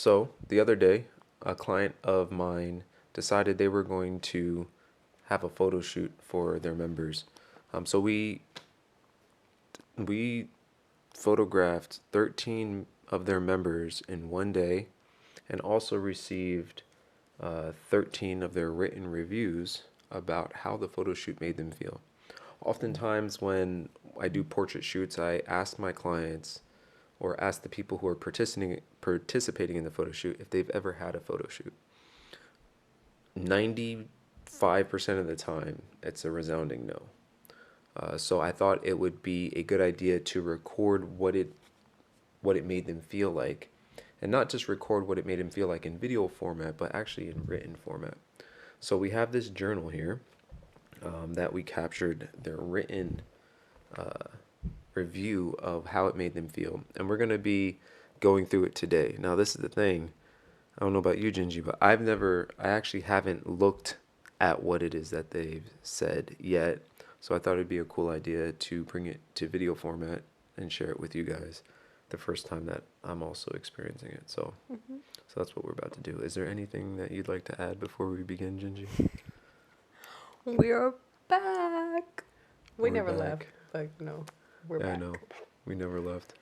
So the other day, a client of mine decided they were going to have a photo shoot for their members. So we photographed 13 of their members in one day, and also received 13 of their written reviews about how the photo shoot made them feel. Oftentimes, when I do portrait shoots, I ask my clients or ask the people who are participating in the photo shoot if they've ever had a photo shoot. 95% of the time, it's a resounding no. So I thought it would be a good idea to record what it made them feel like, and not just record what it made them feel like in video format, but actually in written format. So we have this journal here that we captured their written review of how it made them feel, and we're gonna be going through it today. Now, this is the thing. I don't know about you, Gingy, but I actually haven't looked at what it is that they've said yet. So I thought it'd be a cool idea to bring it to video format and share it with you guys the first time that I'm also experiencing it. So that's what we're about to do. Is there anything that you'd like to add before we begin, Gingy? We're back. We We're never back. left, but no, we're Yeah, back. I know. We never left.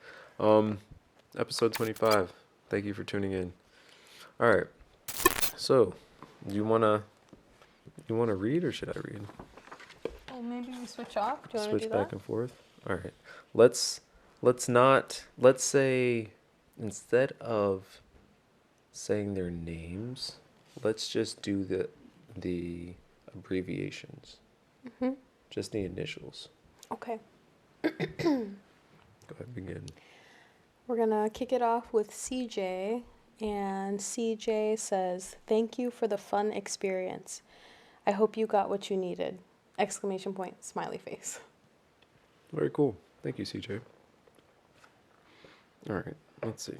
Episode 25. Thank you for tuning in. All right. So, you wanna read, or should I read? Oh, maybe we switch off. Do you want to Switch do back that? and forth. All right. Let's say, instead of saying their names, let's just do the abbreviations. Mm-hmm. Just the initials. Okay. Go ahead, begin. We're gonna kick it off with CJ, and CJ says, "Thank you for the fun experience. I hope you got what you needed!" Exclamation point, smiley face. Very cool. Thank you, CJ. All right. Let's see.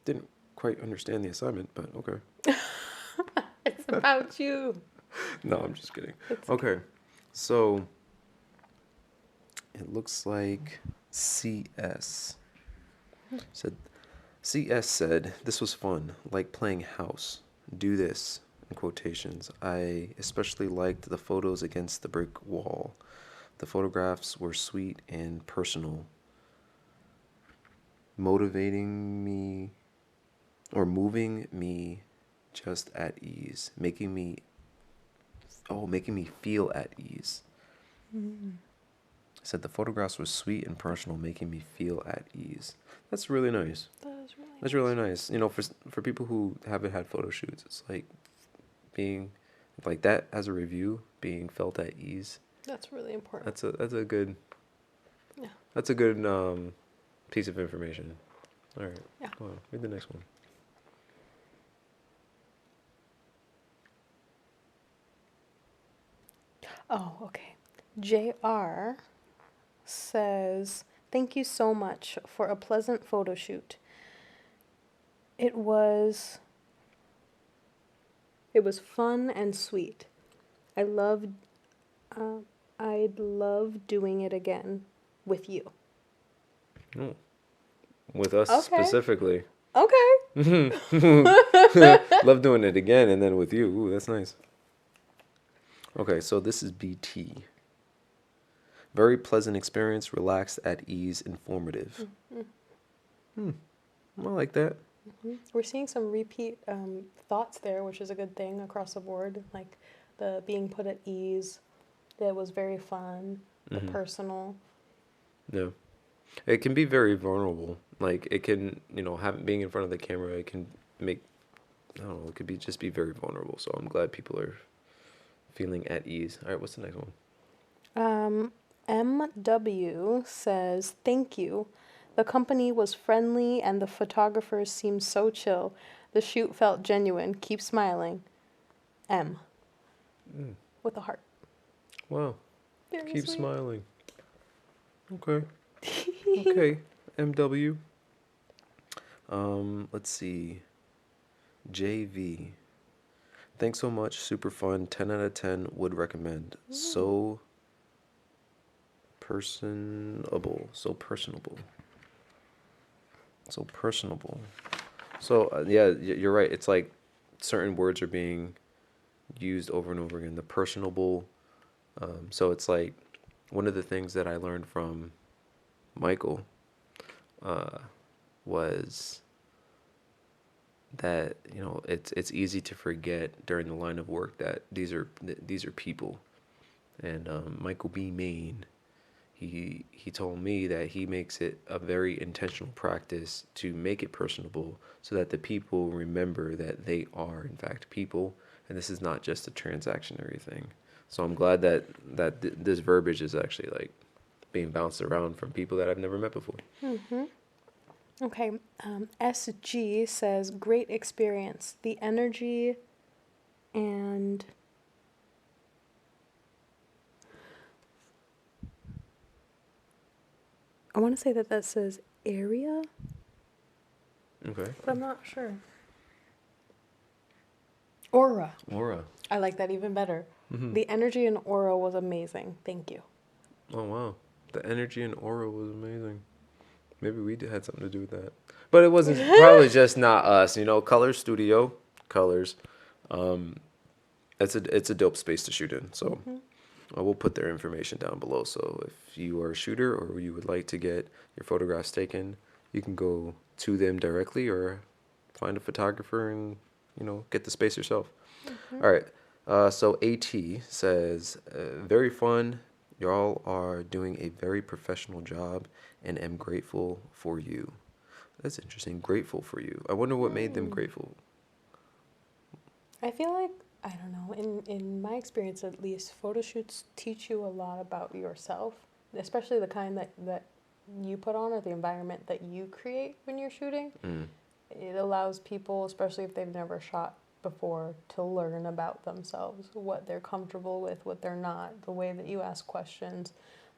Didn't quite understand the assignment, but okay. It's about you. No, I'm just kidding. It's Okay. So it looks like CS said CS said this was fun, like playing house. Do this in quotations. I especially liked the photos against the brick wall. The photographs were sweet and personal, motivating me or moving me just at ease, making me feel at ease. Said the photographs were sweet and personal, making me feel at ease. That's really nice. That's really nice. You know, for people who haven't had photo shoots, it's like being like that as a review, being felt at ease. That's really important. That's a good Yeah. That's a good piece of information. All right. Yeah. Go on. Read the next one. Oh, okay. JR says, "Thank you so much for a pleasant photo shoot. It was fun and sweet. I loved I'd love doing it again with you." Oh. With us Okay. specifically. Okay. Love doing it again, and then with you. Ooh, that's nice. Okay, so this is BT. Very pleasant experience, relaxed, at ease, informative. I like that. We're seeing some repeat thoughts there, which is a good thing across the board. Like the being put at ease, that was very fun, the personal. Yeah. It can be very vulnerable. Like it can, being in front of the camera, it can make, I don't know, it could just be very vulnerable. So I'm glad people are feeling at ease. All right, what's the next one? MW says, "Thank you. The company was friendly and the photographers seemed so chill. The shoot felt genuine. Keep smiling. M." With a heart. Wow. Very Keep sweet. smiling. Okay. Okay, MW. Let's see. JV. Thanks so much. Super fun. 10 out of 10. Would recommend. So personable. So personable. So personable. So yeah, you're right. It's like certain words are being used over and over again. The personable. So it's like one of the things that I learned from Michael was that it's easy to forget during the line of work that these are people. And Michael B. Maine, he told me that he makes it a very intentional practice to make it personable so that the people remember that they are in fact people, and this is not just a transactionary thing. So I'm glad that this verbiage is actually like being bounced around from people that I've never met before. Okay, SG says, great experience. The energy and I want to say that that says area, Okay. but I'm not sure. Aura. Aura. I like that even better. Hmm. The energy and aura was amazing. Thank you. Oh wow, the energy and aura was amazing. Maybe we had something to do with that, but it wasn't probably just not us. Color Studio, colors. Um, it's a dope space to shoot in. So Hmm. we'll put their information down below. So if you are a shooter or you would like to get your photographs taken, you can go to them directly or find a photographer and get the space yourself. Hmm. All right. So AT says, very fun. Y'all are doing a very professional job and am grateful for you. That's interesting. Grateful for you. I wonder what made them grateful. I feel like I don't know. In my experience, at least, photo shoots teach you a lot about yourself, especially the kind that you put on or the environment that you create when you're shooting. Mm, It allows people, especially if they've never shot before, to learn about themselves, what they're comfortable with, what they're not, the way that you ask questions.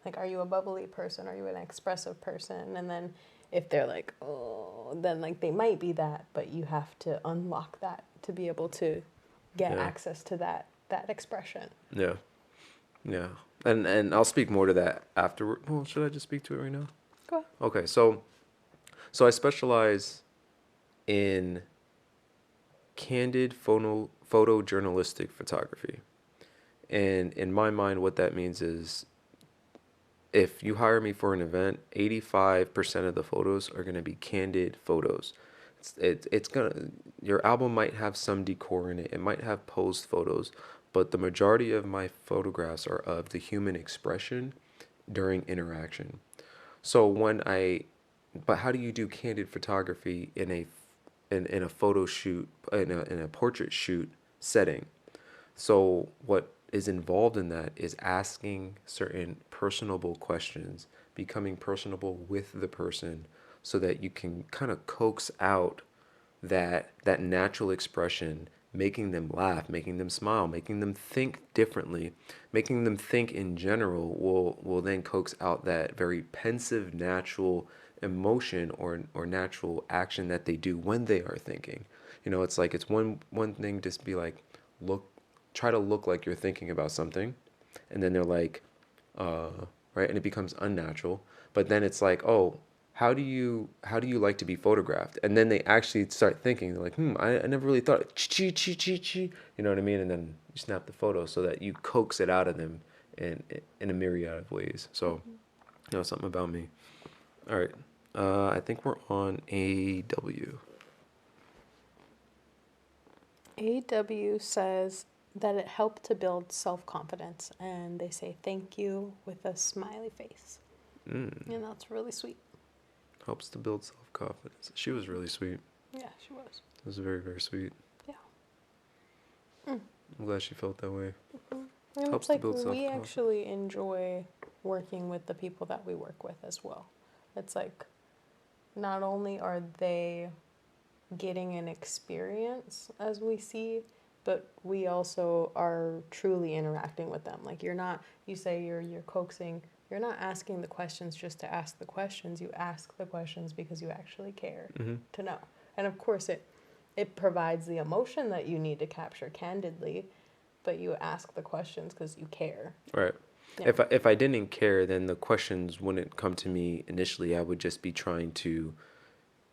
Like, are you a bubbly person? Are you an expressive person? And then if they're like, oh, then like they might be that, but you have to unlock that to be able to get yeah. access to that expression. Yeah. Yeah. And I'll speak more to that afterward. Well, should I just speak to it right now? Go ahead. Okay. So I specialize in candid photojournalistic photography. And in my mind, what that means is if you hire me for an event, 85% of the photos are going to be candid photos. It's going to, your album might have some decor in it, it might have posed photos, but the majority of my photographs are of the human expression during interaction. So but how do you do candid photography in a photo shoot, in a portrait shoot setting? So, what is involved in that is asking certain personable questions, becoming personable with the person so that you can kind of coax out that natural expression, making them laugh, making them smile, making them think differently, making them think in general will then coax out that very pensive natural emotion or natural action that they do when they are thinking. It's like it's one thing to be like, look, try to look like you're thinking about something, and then they're like, uh, right, and it becomes unnatural. But then it's like, oh, how do you like to be photographed? And then they actually start thinking, they're like, I never really thought, chi chi chi chi, you know what I mean? And then you snap the photo so that you coax it out of them in a myriad of ways. So, something about me. All right, I think we're on AW. AW says that it helped to build self confidence, and they say thank you with a smiley face. Mm, And that's really sweet. helps to build self confidence. She was really sweet. Yeah, she was. It was very very sweet. Yeah. Mm. I'm glad she felt that way. And it's Helps to like build self we confidence. actually enjoy working with the people that we work with as well. It's like not only are they getting an experience as we see, but we also are truly interacting with them. Like you say you're coaxing, you're not asking the questions just to ask the questions. You ask the questions because you actually care Hmm. to know. And of course it provides the emotion that you need to capture candidly, but you ask the questions because you care. Right. Yeah. If I didn't care, then the questions wouldn't come to me initially. I would just be trying to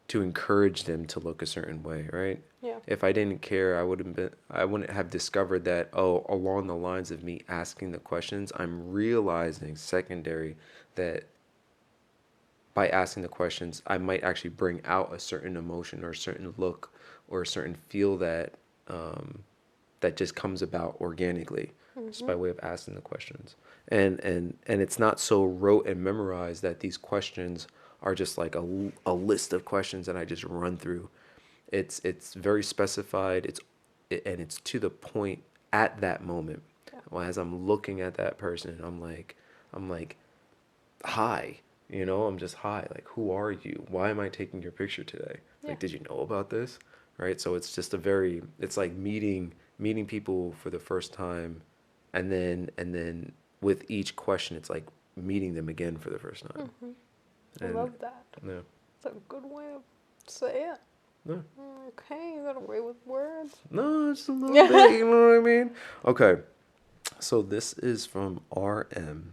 to encourage them to look a certain way, right? Yeah. If I didn't care, I wouldn't have discovered that, oh, along the lines of me asking the questions, I'm realizing secondary that by asking the questions, I might actually bring out a certain emotion or a certain look or a certain feel that that just comes about organically just by way of asking the questions. And it's not so rote and memorized that these questions are just like a list of questions that I just run through. It's very specified. And it's to the point at that moment. Yeah. Well, as I'm looking at that person, I'm like, hi. I'm just hi. Like, who are you? Why am I taking your picture today? Yeah. Like, did you know about this? Right? So it's just it's like meeting people for the first time, and then with each question, it's like meeting them again for the first time. I And love that. yeah, It's a good way of saying it. no, Okay, you got away with words. no, just a little bit. Yeah. You know what I mean? Okay. So this is from RM.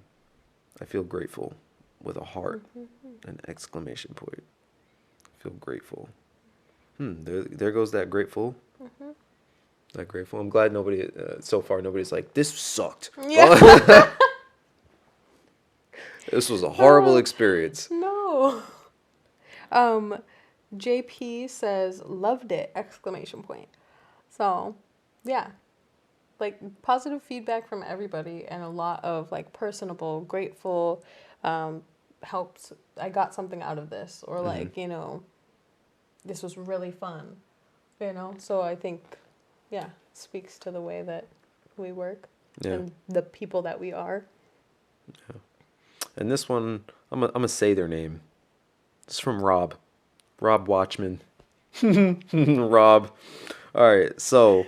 I feel grateful with a heart, an exclamation point. I feel grateful. There goes that grateful. That grateful. I'm glad so far, nobody's like, this sucked. Yeah. This was a horrible Oh, experience. no. Um, JP says, loved it! Exclamation point. So, yeah, like positive feedback from everybody and a lot of like personable, grateful, helps. I got something out of this, or Hmm. like, this was really fun, So I think, yeah, speaks to the way that we work Yeah. and the people that we are. And this one, I'm gonna say their name. It's from Rob. Rob Watchman. Rob. All right. So,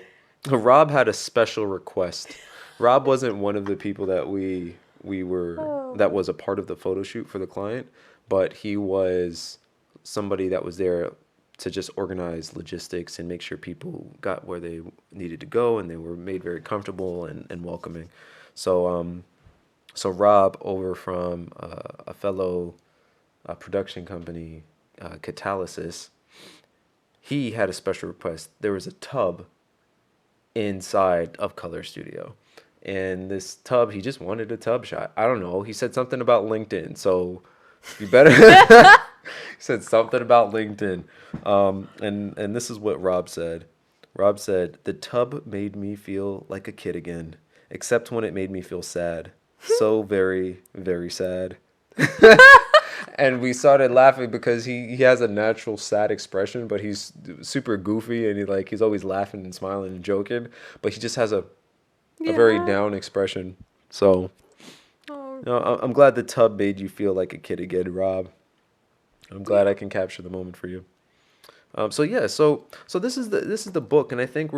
Rob had a special request. Rob wasn't one of the people that Oh. was a part of the photo shoot for the client, but he was somebody that was there to just organize logistics and make sure people got where they needed to go and they were made very comfortable and welcoming. So Rob over from a fellow production company, Catalysis, he had a special request. There was a tub inside of Color Studio. And this tub, he just wanted a tub shot. I don't know. He said something about LinkedIn. So you better. He said something about LinkedIn. And this is what Rob said. Rob said, the tub made me feel like a kid again, except when it made me feel sad. So very, very sad. And we started laughing because he has a natural sad expression, but he's super goofy and he's always laughing and smiling and joking, but he just has a very Yeah. down expression. So, Oh, I'm glad the tub made you feel like a kid again, Rob. I'm glad I yeah. can capture the moment for you. So yeah, so this is the book, and I think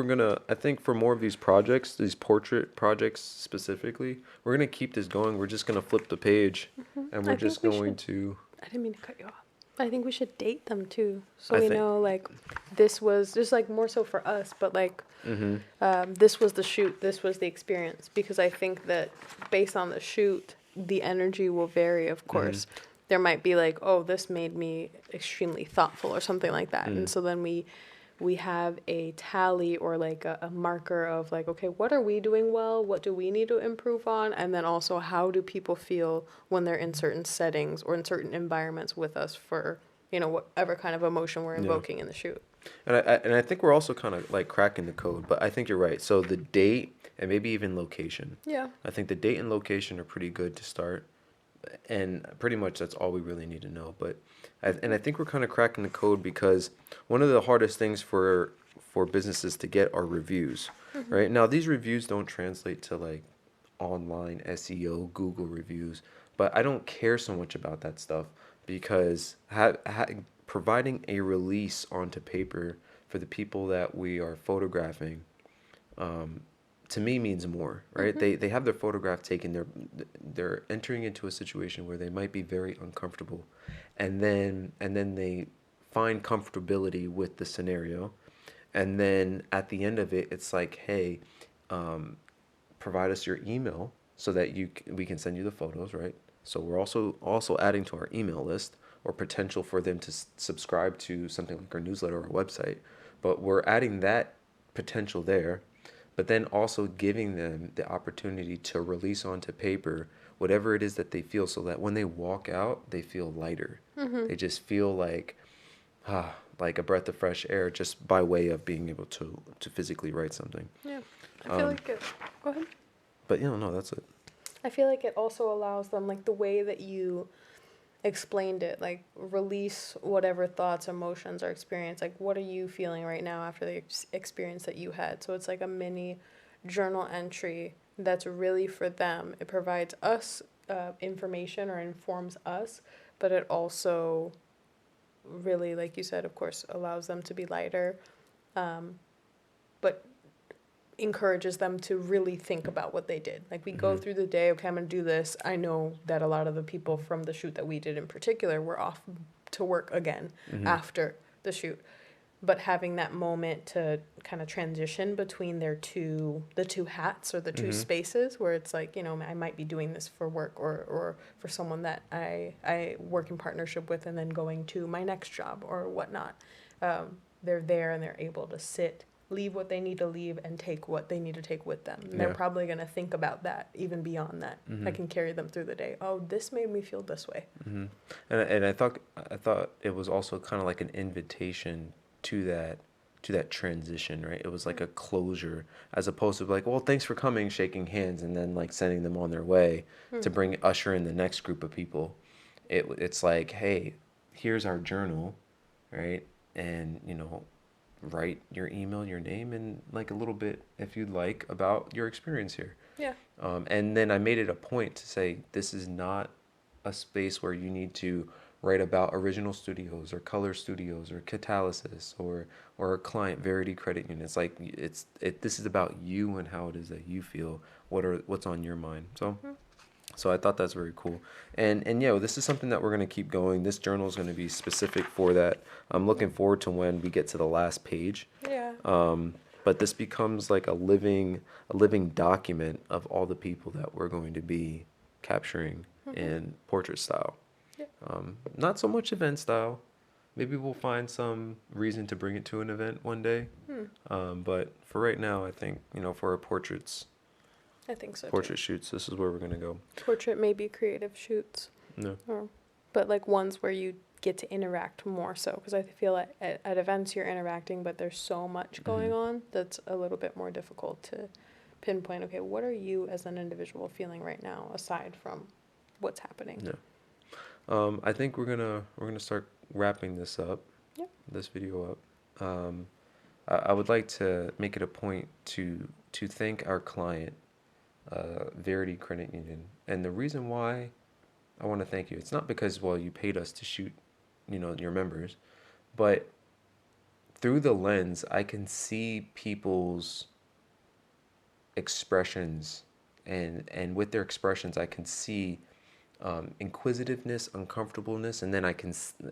for more of these projects, these portrait projects specifically, we're gonna keep this going. We're just gonna flip the page, and we're I think just we going should. to. I didn't mean to cut you off. I think we should date them too, so I we think. know like this was just like more so for us, but like Mm-hmm. this was the shoot, this was the experience. Because I think that based on the shoot, the energy will vary. Of Mm-hmm. course, there might be like, oh, this made me extremely thoughtful or something like that, Mm-hmm. and so then we have a tally or like a marker of like, okay, what are we doing well? What do we need to improve on? And then also, how do people feel when they're in certain settings or in certain environments with us for, whatever kind of emotion we're Yeah. invoking in the shoot. And I think we're also kind of like cracking the code, but I think you're right. So the date and maybe even location. Yeah. I think the date and location are pretty good to start, and pretty much that's all we really need to know. But I think we're kind of cracking the code because one of the hardest things for businesses to get are reviews, right? Now these reviews don't translate to like online SEO, Google reviews, but I don't care so much about that stuff because providing a release onto paper for the people that we are photographing, to me means more, right? They have their photograph taken, they're entering into a situation where they might be very uncomfortable, and then they find comfortability with the scenario, and then at the end of it, it's like, hey, provide us your email so that we can send you the photos, right? So we're also adding to our email list. or potential for them to subscribe to something like our newsletter or website. But we're adding that potential there, but then also giving them the opportunity to release onto paper whatever it is that they feel, so that when they walk out, they feel lighter. Mm-hmm. They just feel like a breath of fresh air, just by way of being able to physically write something. Yeah. I feel Um, like it. Go ahead. but no, that's it. I feel like it also allows them, like the way that you explained it, like release whatever thoughts, emotions, or experience. Like, what are you feeling right now after the experience that you had? So it's like a mini journal entry that's really for them. It provides us information or informs us, but it also really, like you said, of course, allows them to be lighter, but encourages them to really think about what they did. Like we go Hmm. through the day, okay, I'm gonna do this. I know that a lot of the people from the shoot that we did in particular were off to work again Hmm. after the shoot. But having that moment to kind of transition between the two hats or the two Hmm. spaces where it's like, I might be doing this for work or for someone that I work in partnership with and then going to my next job or whatnot. They're there and they're able to sit, leave what they need to leave, and take what they need to take with them. And they're Yeah. probably going to think about that even beyond that. I Hmm. can carry them through the day. Oh, this made me feel this way. Hmm. And I thought it was also kind of like an invitation to that transition, right? It was like a closure, as opposed to like, well, thanks for coming, shaking hands, and then like sending them on their way to Hmm. bring usher in the next group of people. It's like, hey, here's our journal, right? And write your email, your name, and like a little bit, if you'd like, about your experience here. Yeah. And then I made it a point to say this is not a space where you need to write about original studios or color studios or catalysis or a client Verity credit union. It's like this is about you and how it is that you feel. What's on your mind. So I thought that's very cool. And yeah, this is something that we're gonna keep going. This journal is gonna be specific for that. I'm looking forward to when we get to the last page. Yeah. But this becomes like a living document of all the people that we're going to be capturing Mm-hmm. in portrait style. Yeah. Not so much event style. Maybe we'll find some reason to bring it to an event one day. Hmm. But for right now, I think for our I think so too. portrait shoots, this is where we're gonna go. Portrait, maybe creative shoots, No. or, but like ones where you get to interact more so. Because I feel like at events you're interacting, but there's so much going Mhm. on that's a little bit more difficult to pinpoint. Okay, what are you as an individual feeling right now aside from what's happening? Yeah. I think we're gonna start wrapping this up. Yep. This video up. I would like to make it a point to thank our client, Verity Credit Union, and the reason why I want to thank you, it's not because you paid us to shoot, your members, but through the lens I can see people's expressions, and with their expressions I can see inquisitiveness, uncomfortableness, and then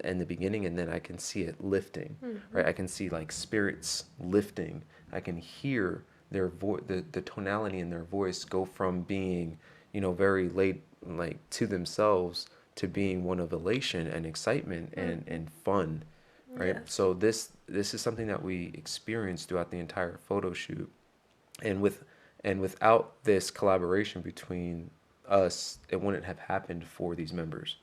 in the beginning, and then I can see it lifting, Mm-hmm. right? I can see like spirits lifting. I can hear their voice, the tonality in their voice go from being, very late, like to themselves, to being one of elation and excitement and fun, right? Yes. So this is something that we experienced throughout the entire photo shoot, and without this collaboration between us, it wouldn't have happened for these members.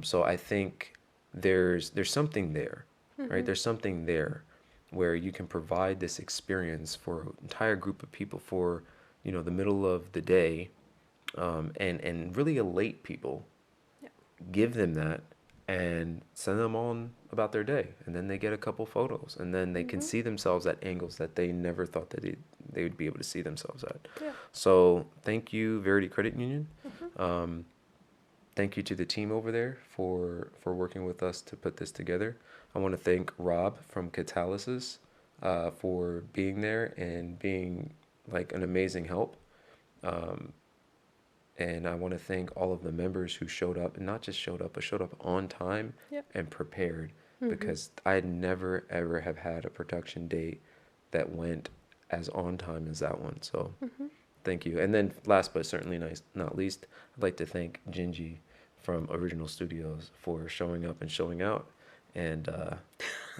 So I think there's something there, right? Mm-hmm. There's something there where you can provide this experience for an entire group of people for the middle of the day, and really elate people, Yeah. give them that, and send them on about their day, and then they get a couple photos, and then they can Mm-hmm. see themselves at angles that they never thought that they would be able to see themselves at. Yeah. So thank you, Verity Credit Union. Mm-hmm. Thank you to the team over there for working with us to put this together. I want to thank Rob from Catalysis for being there and being like an amazing help. Um, and I want to thank all of the members who showed up, and not just showed up, but showed up on time Yep. and prepared, Mm-hmm. because I'd never ever have had a production date that went as on time as that one. So Mm-hmm. thank you. And then last but certainly not least, I'd like to thank Gingy from Original Studios for showing up and showing out and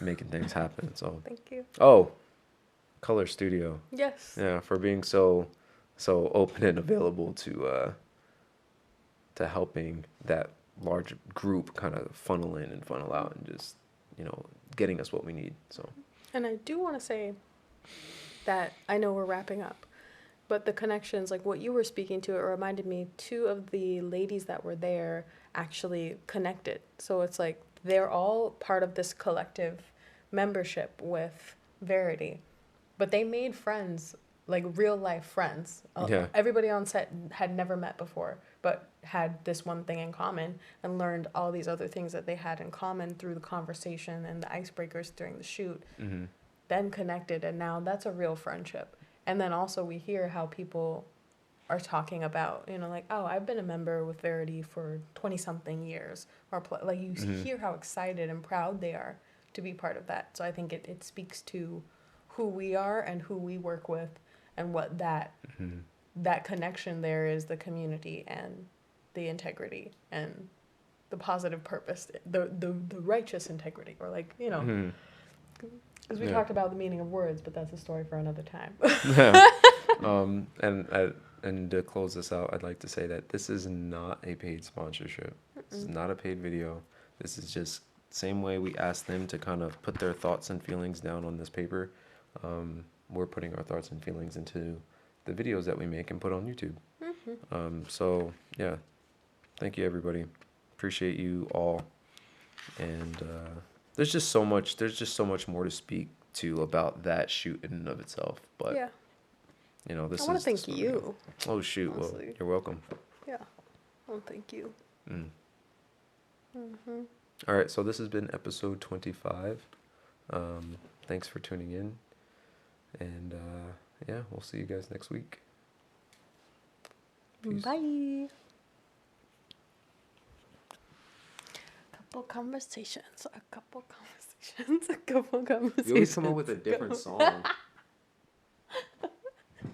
making things happen. So, Thank you. oh, Color Studio, Yes. yeah, for being so open and available to helping that large group kind of funnel in and funnel out and just, getting us what we need. So, And I do want to say that I know we're wrapping up, but the connections, like what you were speaking to, it reminded me, two of the ladies that were there actually connected. So it's like they're all part of this collective membership with Verity, but they made friends, like real life friends. yeah. Everybody on set had never met before, but had this one thing in common and learned all these other things that they had in common through the conversation and the icebreakers during the shoot, Mm-hmm. then connected, and now that's a real friendship. And then also we hear how people are talking about, like, oh, I've been a member with Verity for 20 something years, or like you Mm-hmm. hear how excited and proud they are to be part of that. So I think it speaks to who we are and who we work with, and what Mm-hmm. that connection there is, the community and the integrity and the positive purpose, the righteous integrity, or like, Mm-hmm. because we Yeah. talked about the meaning of words, but that's a story for another time. Yeah. And to close this out, I'd like to say that this is not a paid sponsorship. This is not a paid video. This is just same way we asked them to kind of put their thoughts and feelings down on this paper. We're putting our thoughts and feelings into the videos that we make and put on YouTube. So yeah, thank you everybody. Appreciate you all. And there's just so much. There's just so much more to speak to about that shoot in and of itself. But Yeah. this I want is to thank this is where we go. you. Oh shoot! Well, Honestly. you're welcome. Yeah. Well, thank you. Mm. All right, so this has been episode 25. Thanks for tuning in, and yeah, we'll see you guys next week. Peace. Bye. A couple conversations. You always come up with a different song.